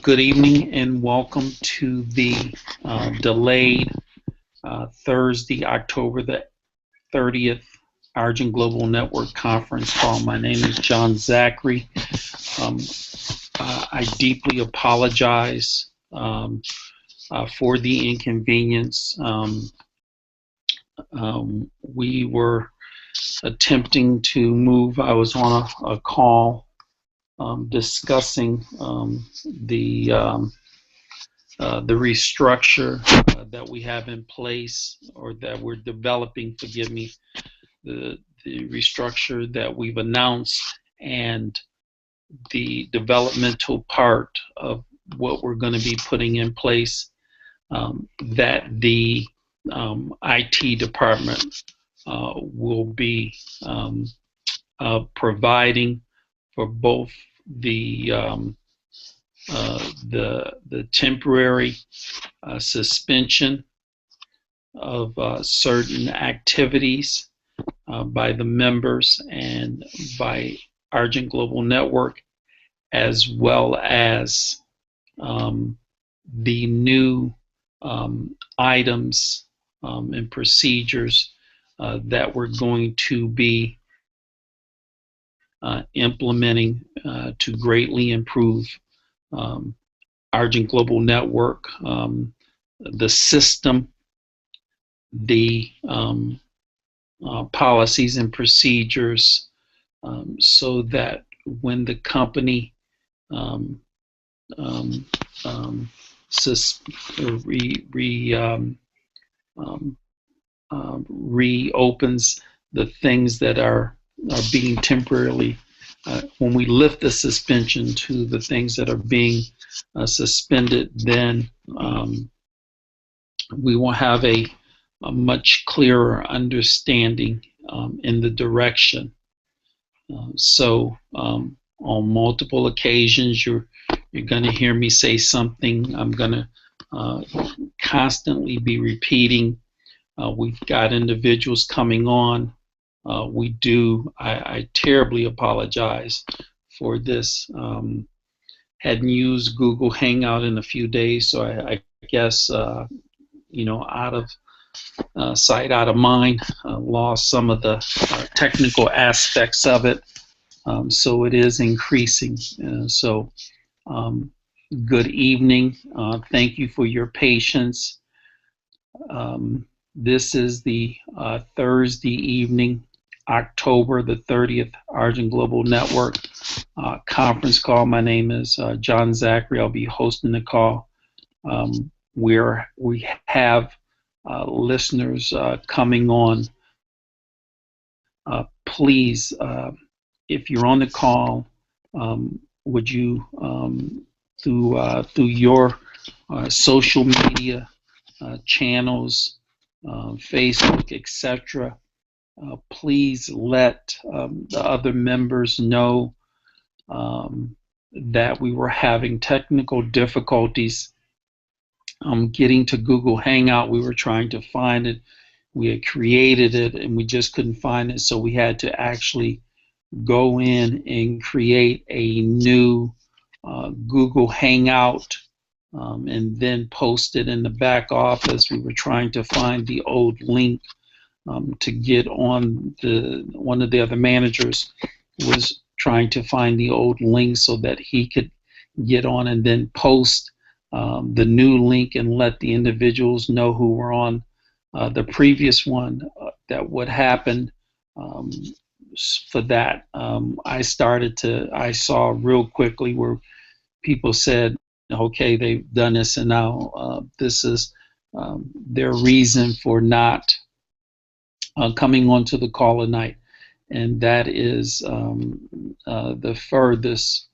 Good evening and welcome to the delayed Thursday, October the 30th, Argent Global Network conference call. My name is John Zachary. I deeply apologize for the inconvenience. We were attempting to move. I was on a call discussing the restructure that we have in place, or that we're developing, forgive me, the restructure that we've announced, and the developmental part of what we're going to be putting in place, that the IT department will be providing for both the temporary suspension of certain activities by the members and by Argent Global Network, as well as the new items and procedures that we're going to be implementing to greatly improve Argent Global Network, the system, the policies and procedures, so that when the company reopens the things that are being temporarily, when we lift the suspension to the things that are being suspended, then we will have a much clearer understanding in the direction. So on multiple occasions, you're going to hear me say something. I'm going to constantly be repeating. We've got individuals coming on. I terribly apologize for this. Hadn't used Google Hangout in a few days, so I guess, out of sight, out of mind, lost some of the technical aspects of it. So it is increasing. Good evening. Thank you for your patience. This is the Thursday evening, October the 30th, Argent Global Network conference call. My name is John Zachary. I'll be hosting the call. We have listeners coming on. Please, if you're on the call, would you, through your social media channels, Facebook, etc., please let the other members know that we were having technical difficulties getting to Google Hangout. We were trying to find it. We had created it and we just couldn't find it, so we had to actually go in and create a new Google Hangout and then post it in the back office. We were trying to find the old link to get on. One of the other managers was trying to find the old link so that he could get on and then post the new link and let the individuals know who were on the previous one that what happened. For that, I saw real quickly where people said, okay, they've done this, and now this is their reason for not coming onto the call at night, and that is the furthest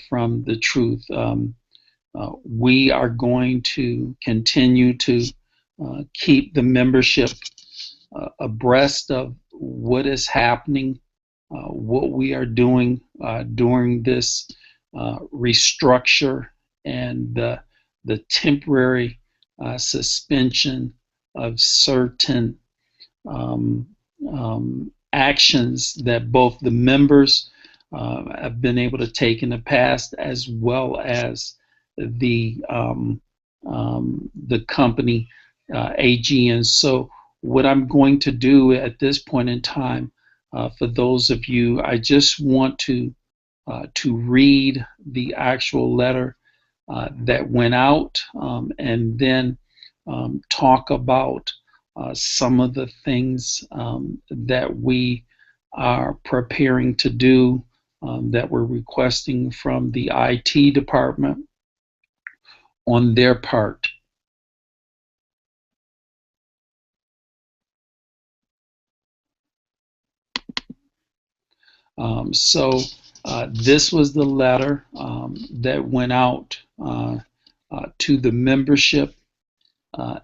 from the truth. We are going to continue to keep the membership abreast of what is happening, what we are doing during this restructure and the temporary suspension of certain actions that both the members have been able to take in the past, as well as the company AGN. So what I'm going to do at this point in time, for those of you, I just want to read the actual letter that went out, and then talk about some of the things that we are preparing to do, that we're requesting from the IT department on their part. So this was the letter that went out to the membership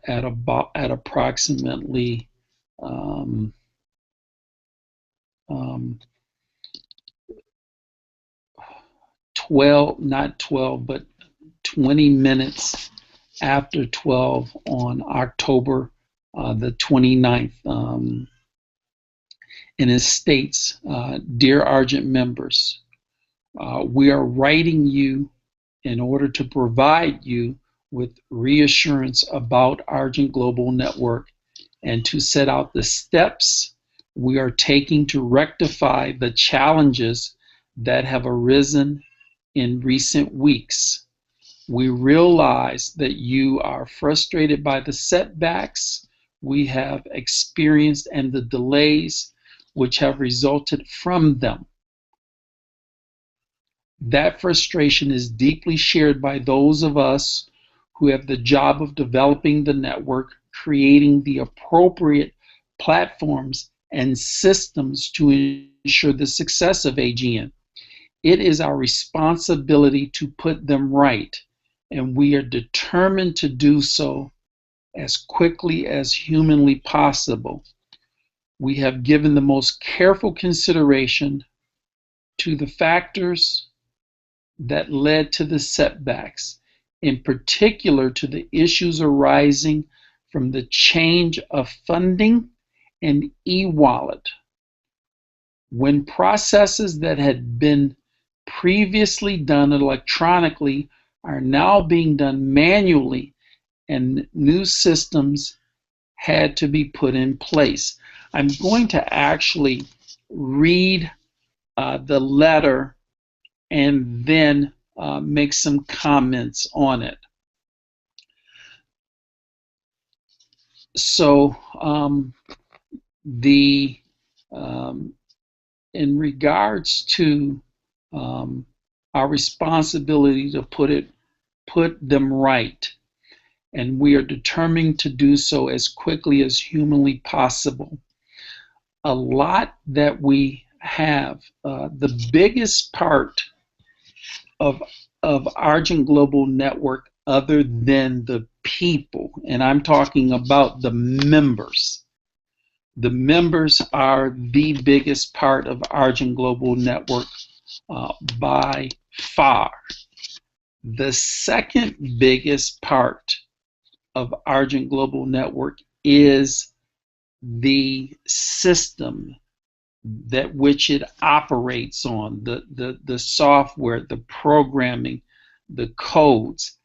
at approximately 12, not 12, but 20 minutes after 12 on October the 29th. And it states, Dear Argent members, we are writing you in order to provide you with reassurance about Argent Global Network and to set out the steps we are taking to rectify the challenges that have arisen in recent weeks. We realize that you are frustrated by the setbacks we have experienced and the delays which have resulted from them. That frustration is deeply shared by those of us who have the job of developing the network, creating the appropriate platforms and systems to ensure the success of AGN. It is our responsibility to put them right, and we are determined to do so as quickly as humanly possible. We have given the most careful consideration to the factors that led to the setbacks, in particular to the issues arising from the change of funding and e-wallet. When processes that had been previously done electronically are now being done manually, and new systems had to be put in place. I'm going to actually read the letter and then make some comments on it. So in regards to our responsibility to put them right, and we are determined to do so as quickly as humanly possible. A lot that we have, the biggest part of Argent Global Network, other than the people, and I'm talking about the members. The members are the biggest part of Argent Global Network by far. The second biggest part of Argent Global Network is the system that which it operates on, the software, the programming, the codes.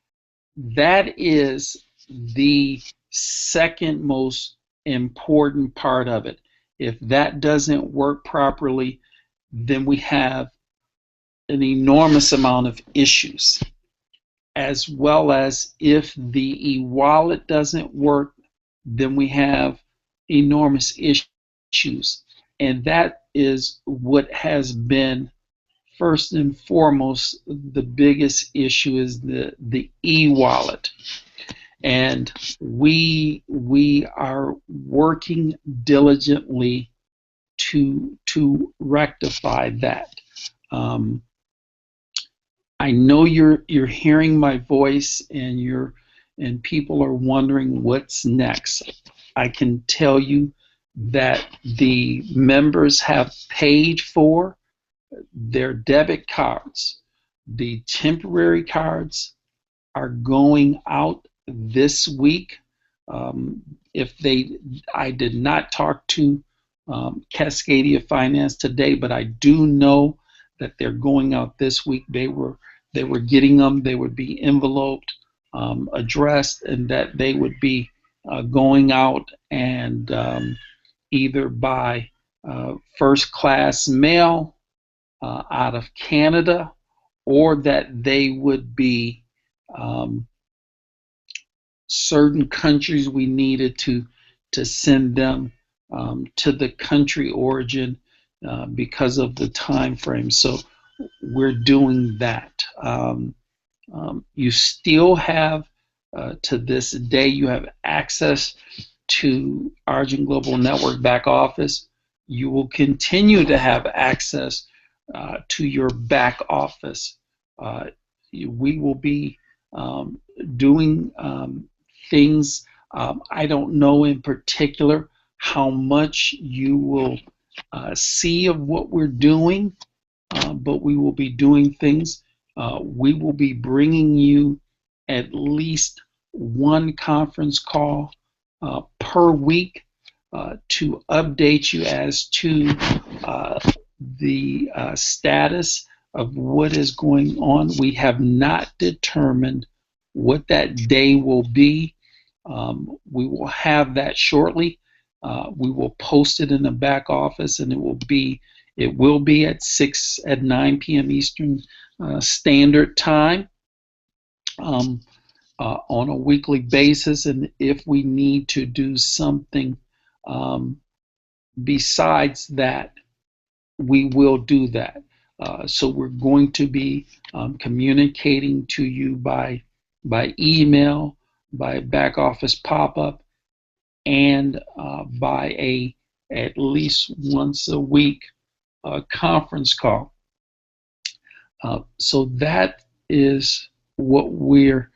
That is the second most important part of it. If that doesn't work properly, then we have an enormous amount of issues. As well as if the e-wallet doesn't work, then we have enormous issues. And that is what has been first and foremost the biggest issue, is the e-wallet. And we are working diligently to rectify that. I know you're hearing my voice, and people are wondering what's next. I can tell you that the members have paid for their debit cards. The temporary cards are going out this week. I did not talk to Cascadia Finance today, but I do know that they're going out this week. They were they were getting them, they would be enveloped, addressed, and that they would be going out and either by first class mail out of Canada, or that they would be um, certain countries we needed to send them to the country origin because of the time frame. So we're doing that. You still have, to this day, you have access to Argent Global Network back office. You will continue to have access to your back office. We will be doing things. I don't know in particular how much you will see of what we're doing, but we will be doing things. We will be bringing you at least one conference call per week to update you as to the status of what is going on. We have not determined what that day will be. We will have that shortly. We will post it in the back office, and it will be at 9 p.m. Eastern Standard Time on a weekly basis. And if we need to do something besides that, we will do that. So we're going to be communicating to you by email, by back office pop-up, and by at least once a week conference call. So that is what we're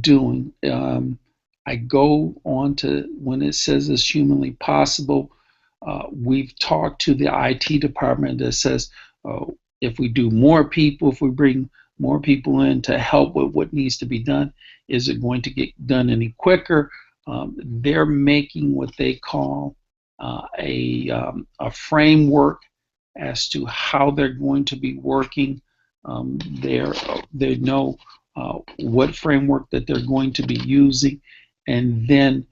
doing. I go on to when it says it's humanly possible. We've talked to the IT department that says if we do more people, if we bring more people in to help with what needs to be done, is it going to get done any quicker? They're making what they call a framework as to how they're going to be working. They know what framework that they're going to be using, and then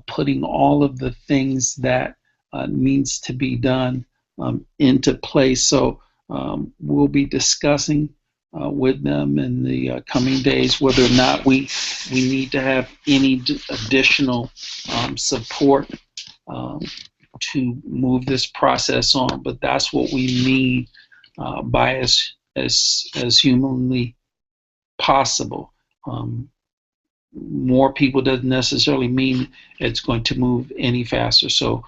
putting all of the things that needs to be done into place. So we'll be discussing with them in the coming days whether or not we need to have any additional support to move this process on. But that's what we mean by as humanly possible. More people doesn't necessarily mean it's going to move any faster. So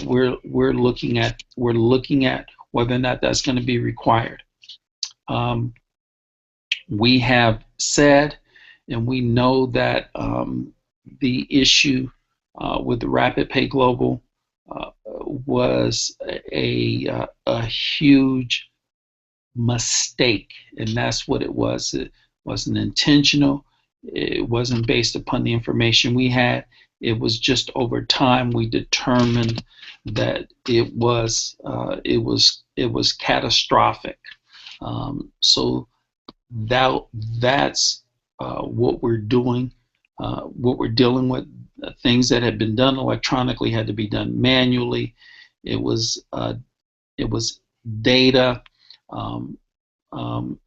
we're looking at whether or not that's going to be required. We have said, and we know that the issue with the Rapid Pay Global was a huge mistake, and that's what it was. It wasn't intentional. It wasn't based upon the information we had. It was just over time we determined that it was catastrophic. So that's what we're doing. What we're dealing with, things that had been done electronically had to be done manually. It was data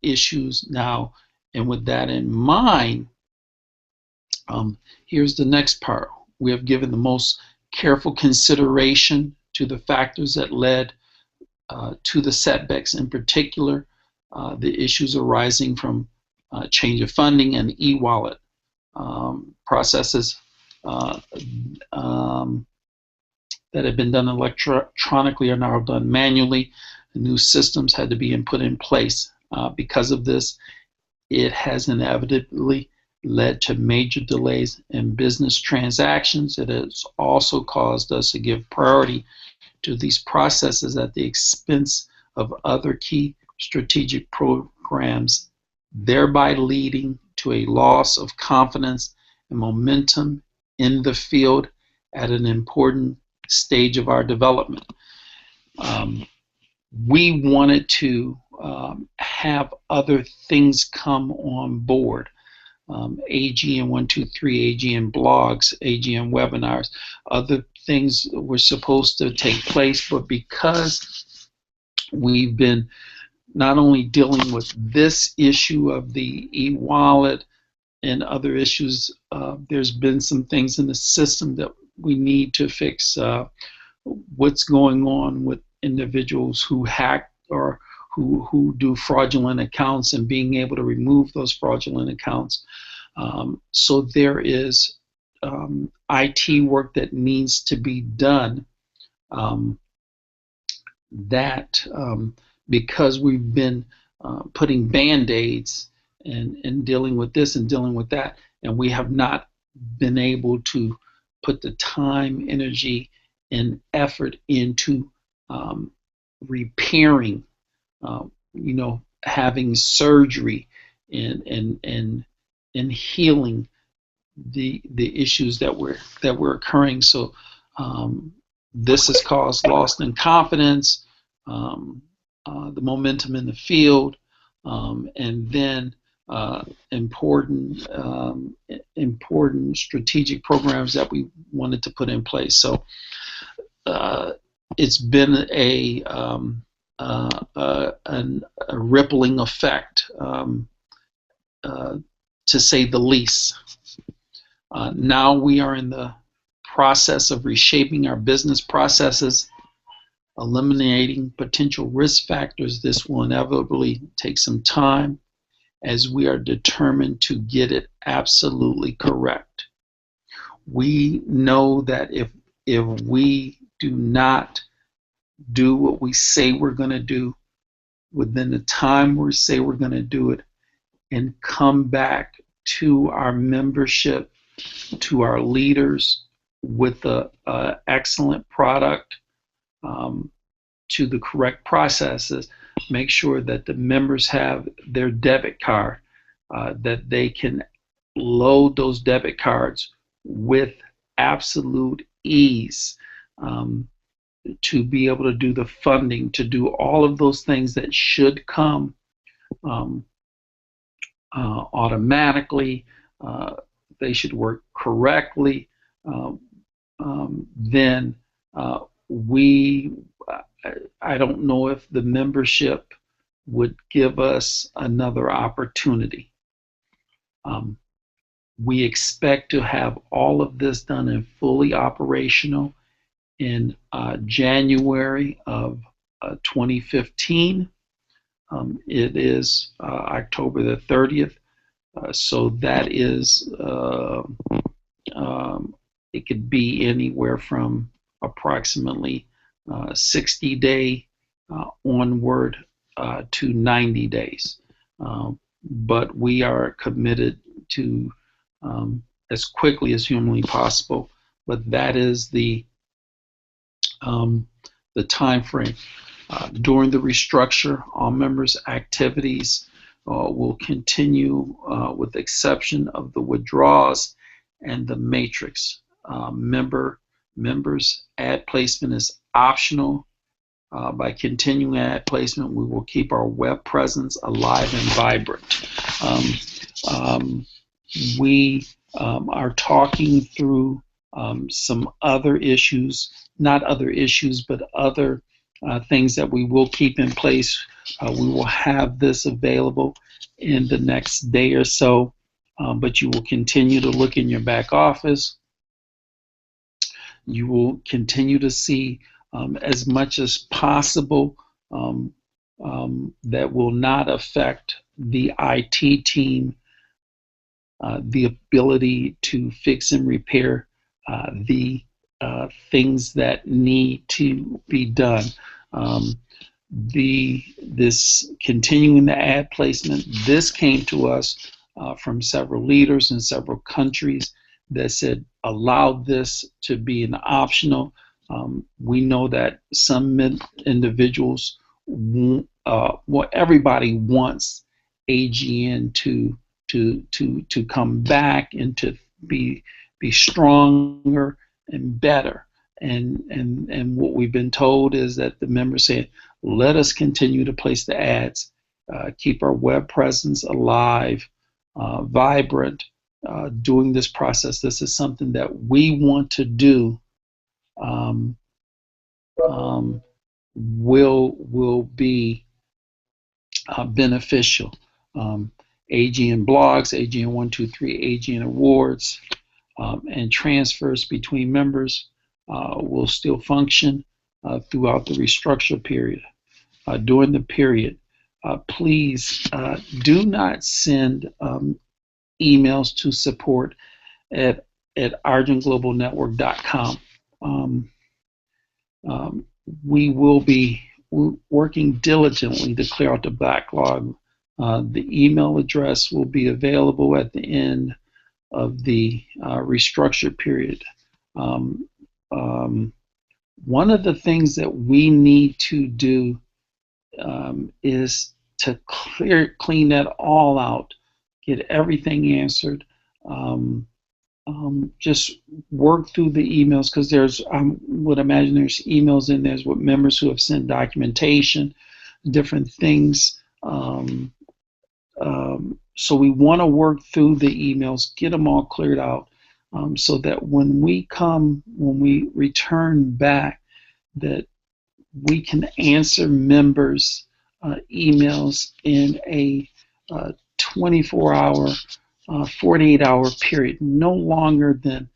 issues now, and with that in mind, here's the next part. We have given the most careful consideration to the factors that led to the setbacks, in particular the issues arising from change of funding and e-wallet processes that have been done electronically are now done manually. The new systems had to be put in place. Because of this, it has inevitably led to major delays in business transactions. It has also caused us to give priority to these processes at the expense of other key strategic programs, thereby leading to a loss of confidence and momentum in the field at an important stage of our development. We wanted to have other things come on board. AGN 123, AGN blogs, AGN webinars, other things were supposed to take place, but because we've been not only dealing with this issue of the e-wallet and other issues, there's been some things in the system that we need to fix. What's going on with individuals who hack or who do fraudulent accounts and being able to remove those fraudulent accounts. So there is IT work that needs to be done because we've been putting band-aids and dealing with this and dealing with that, and we have not been able to put the time, energy, and effort into repairing, having surgery and healing the issues that were occurring. So this has caused loss in confidence, the momentum in the field, and then important strategic programs that we wanted to put in place. So it's been a rippling effect, to say the least. Now we are in the process of reshaping our business processes, eliminating potential risk factors. This will inevitably take some time, as we are determined to get it absolutely correct. We know that if we do not do what we say we're going to do within the time we say we're going to do it, and come back to our membership, to our leaders with an excellent product, to the correct processes, make sure that the members have their debit card, that they can load those debit cards with absolute ease, to be able to do the funding, to do all of those things that should come automatically. They should work correctly. Then I don't know if the membership would give us another opportunity. We expect to have all of this done and fully operational in January of 2015. It is October the 30th, so that is, it could be anywhere from approximately 60-day onward to 90 days. But we are committed to as quickly as humanly possible, but that is the time frame. During the restructure, all members' activities will continue with the exception of the withdrawals and the matrix. Members' ad placement is optional. By continuing ad placement, we will keep our web presence alive and vibrant. We are talking through some other issues, not other issues, but other things that we will keep in place. We will have this available in the next day or so, but you will continue to look in your back office. You will continue to see as much as possible that will not affect the IT team, the ability to fix and repair the things that need to be done. This continuing the ad placement, this came to us from several leaders in several countries that said allow this to be an optional. We know that some individuals, everybody wants AGN to come back and to be stronger and better. and what we've been told is that the members say, let us continue to place the ads, keep our web presence alive, vibrant during this process. This is something that we want to do. Um, will be beneficial. AGN blogs, AGN 123, AGN awards, and transfers between members will still function throughout the restructure period. During the period, please do not send emails to support at argentglobalnetwork.com. We will be working diligently to clear out the backlog. The email address will be available at the end of the restructure period. One of the things that we need to do is to clean that all out, get everything answered. Just work through the emails, because there's, I would imagine there's emails in there with members who have sent documentation, different things. So we want to work through the emails, get them all cleared out, so that when we return back, that we can answer members' emails in a 24-hour, 48-hour period, no longer than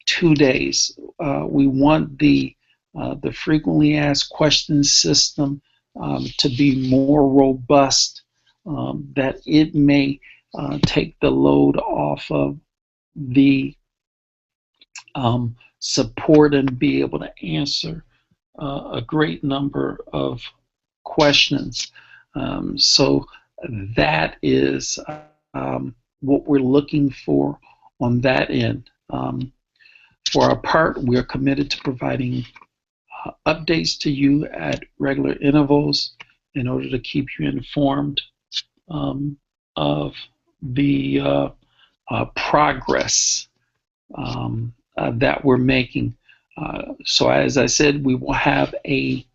2 days. We want the frequently asked questions system to be more robust, that it may take the load off of the support and be able to answer a great number of questions. So that is what we're looking for on that end. For our part, we are committed to providing updates to you at regular intervals in order to keep you informed of the progress that we're making. So as I said, we will have a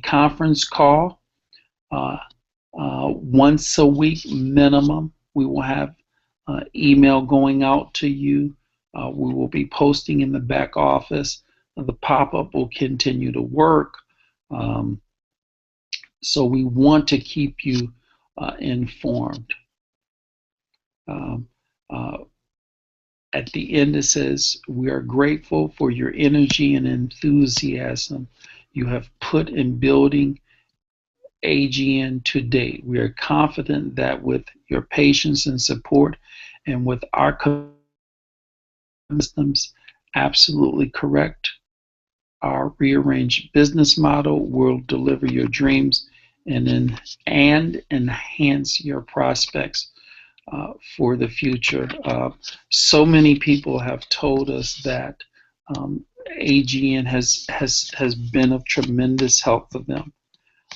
conference call once a week minimum. We will have email going out to you. We will be posting in the back office. The pop-up will continue to work. So we want to keep you informed. At the end it says, we are grateful for your energy and enthusiasm you have put in building AGN to date. We are confident that with your patience and support and with our systems absolutely correct, our rearranged business model will deliver your dreams and enhance your prospects for the future. So many people have told us that AGN has been of tremendous help for them.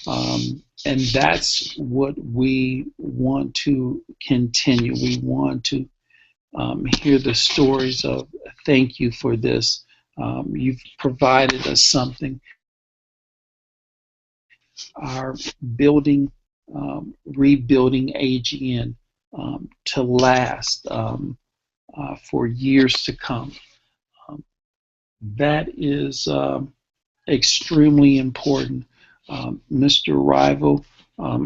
And that's what we want to continue. We want to hear the stories of thank you for this. You've provided us something. Our building, rebuilding AGN to last for years to come. That is extremely important. Mr. Rival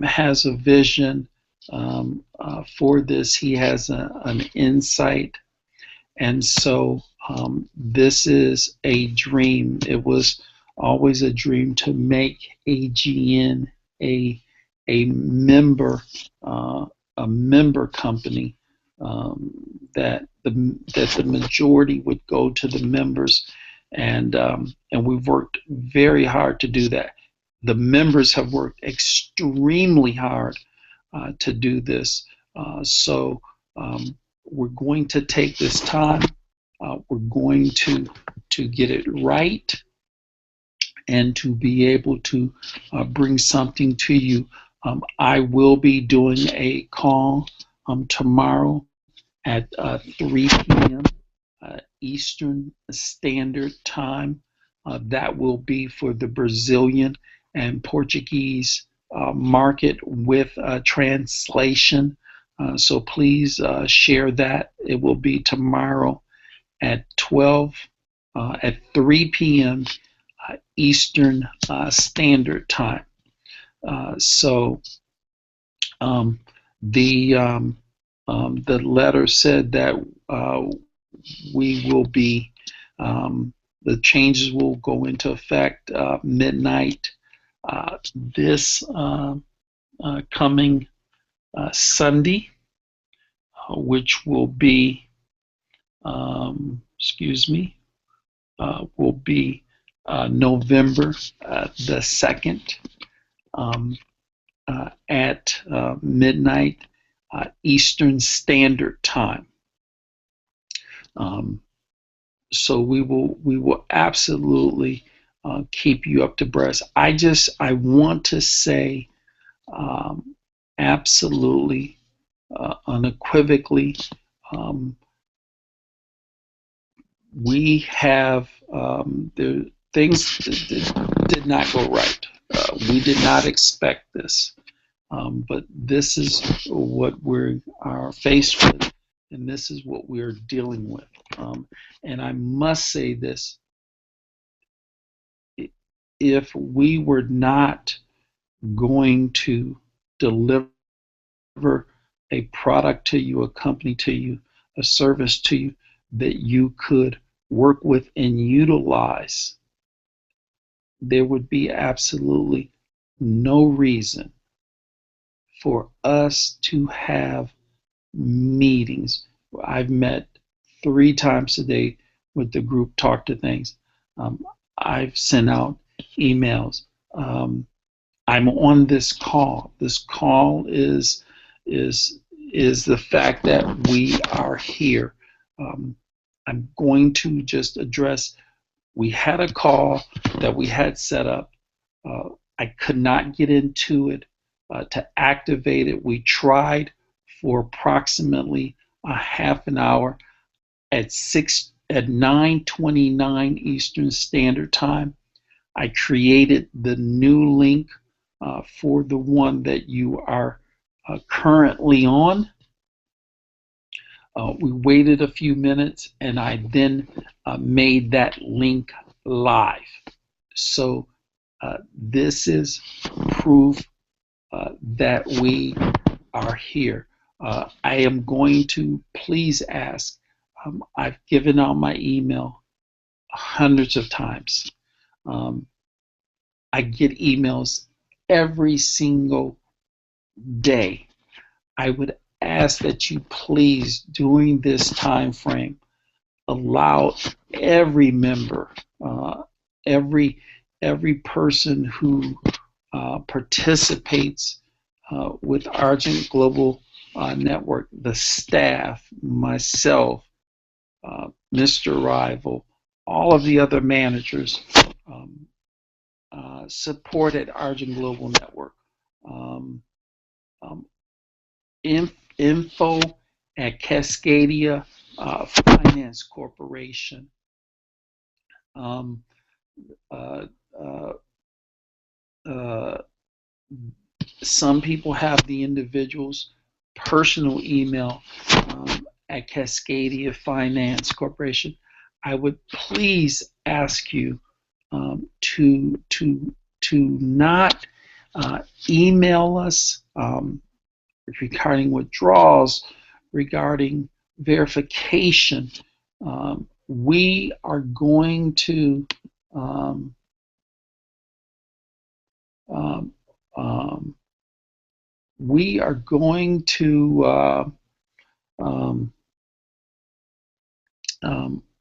has a vision for this. He has an insight, and so this is a dream. It was always a dream to make AGN a member company, that the majority would go to the members, and we've worked very hard to do that. The members have worked extremely hard to do this. So we're going to take this time. We're going to get it right and to be able to bring something to you. I will be doing a call tomorrow at 3 p.m. Eastern Standard Time. That will be for the Brazilian and Portuguese market with translation. So please share that. It will be tomorrow at 3 p.m. Eastern Standard Time. So the letter said that we will be the changes will go into effect midnight this coming Sunday, which will be will be November the 2nd at midnight Eastern Standard Time. So we will absolutely keep you up to breast. I want to say absolutely unequivocally, we have things did not go right. We did not expect this, but this is what we are faced with, and this is what we're dealing with. And I must say this: if we were not going to deliver a product to you, a company to you, a service to you that you could work with and utilize, there would be absolutely no reason for us to have meetings. I've met 3 times today with the group Talk to Things. I've sent out emails. I'm on this call. This call is the fact that we are here. I'm going to just address, we had a call that we had set up. I could not get into it to activate it. We tried for approximately a half an hour at 9:29 Eastern Standard Time. I created the new link for the one that you are currently on. We waited a few minutes, and I then made that link live. So this is proof that we are here. I am going to please ask. I've given out my email hundreds of times. I get emails every single day. I would ask that you please, during this time frame, allow every member, every person who participates with Argent Global Network, the staff, myself, Mr. Rival, all of the other managers, support at Argent Global Network. Info at Cascadia Finance Corporation. Some people have the individual's personal email at Cascadia Finance Corporation. I would please ask you to not email us regarding withdrawals, regarding verification. We are going to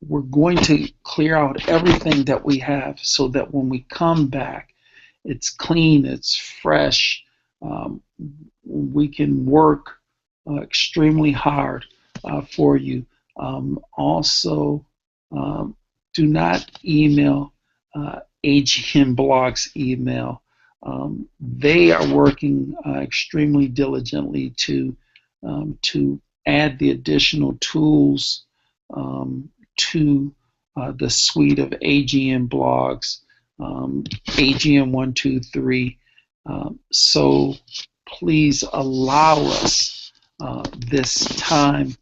we're going to clear out everything that we have so that when we come back, it's clean, it's fresh. We can work extremely hard for you. Also, do not email AGM Blog's email. They are working extremely diligently to add the additional tools to the suite of AGM blogs, AGM 123. So please allow us this time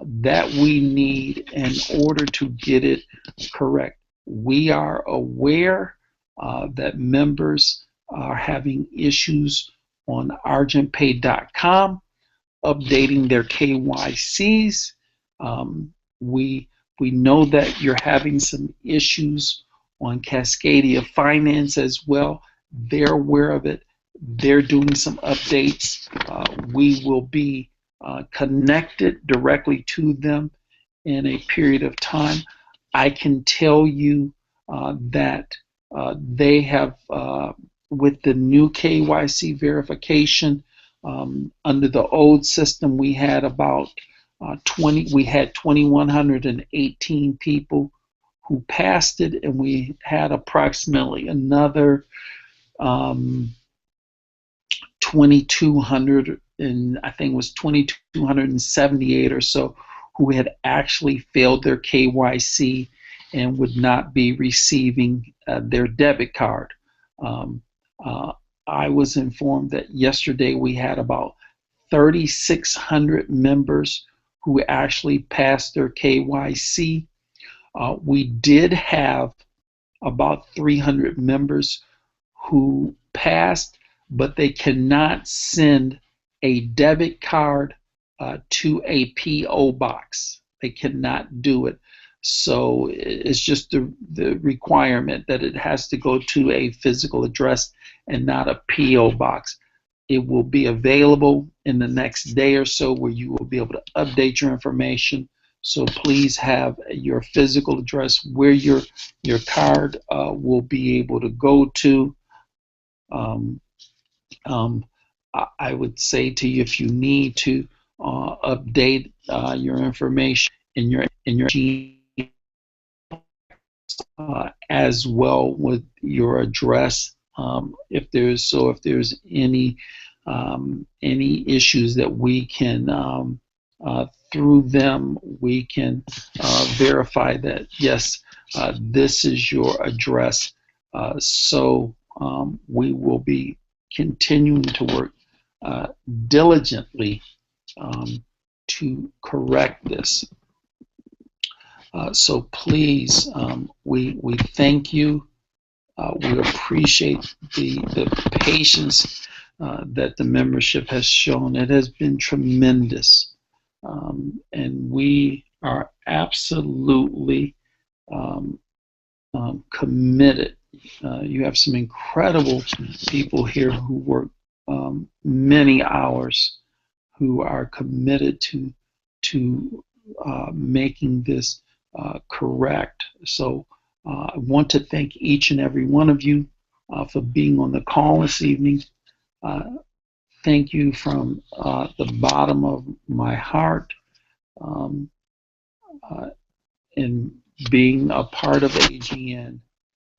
that we need in order to get it correct. We are aware that members are having issues on argentpay.com updating their KYCs. We we know that you're having some issues on Cascadia Finance as well. They're aware of it. They're doing some updates. We will be connected directly to them in a period of time. I can tell you that they have, with the new KYC verification, under the old system, we had about 2,118 people who passed it, and we had approximately another 2,200, and I think it was 2,278 or so, who had actually failed their KYC and would not be receiving their debit card. I was informed that yesterday we had about 3,600 members who actually passed their KYC. We did have about 300 members who passed, but they cannot send a debit card to a PO box. They cannot do it. So it's just the requirement that it has to go to a physical address and not a PO box. It will be available in the next day or so where you will be able to update your information. So please have your physical address where your card will be able to go to. I would say to you, if you need to update your information in your as well with your address, if there's any issues that we can through them we can verify that yes, this is your address. So we will be continuing to work diligently to correct this. So please, we thank you. We appreciate the patience that the membership has shown. It has been tremendous. And we are absolutely committed. You have some incredible people here who work many hours, who are committed to making this correct. So I want to thank each and every one of you for being on the call this evening. Thank you from the bottom of my heart, in being a part of AGN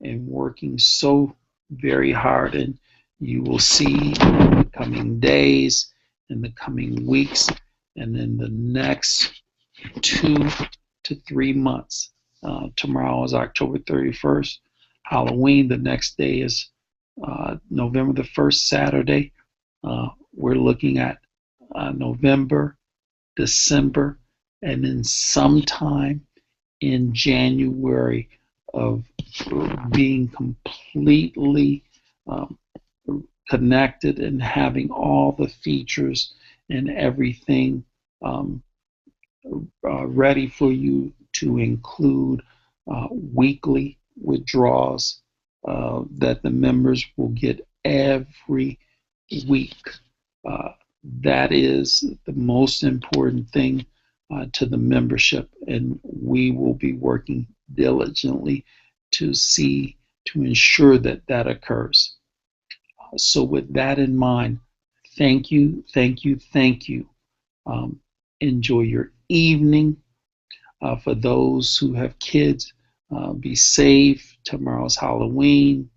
and working so very hard. And you will see in the coming days, in the coming weeks, and in the next 2 to 3 months. Tomorrow is October 31st, Halloween. The next day is November the 1st, Saturday. We're looking at November, December, and then sometime in January of being completely connected and having all the features and everything ready for you to include weekly withdrawals that the members will get every week. That is the most important thing to the membership, and we will be working diligently to ensure that that occurs. So with that in mind, thank you, thank you, thank you. Enjoy your evening. For those who have kids, be safe. Tomorrow's Halloween.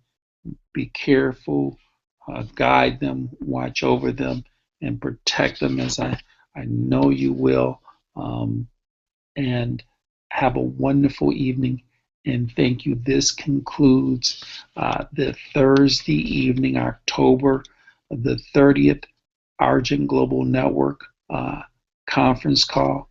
Be careful. Guide them, watch over them, and protect them as I know you will. And Have a wonderful evening, and thank you. This concludes the Thursday evening, October the 30th, Argent Global Network conference call.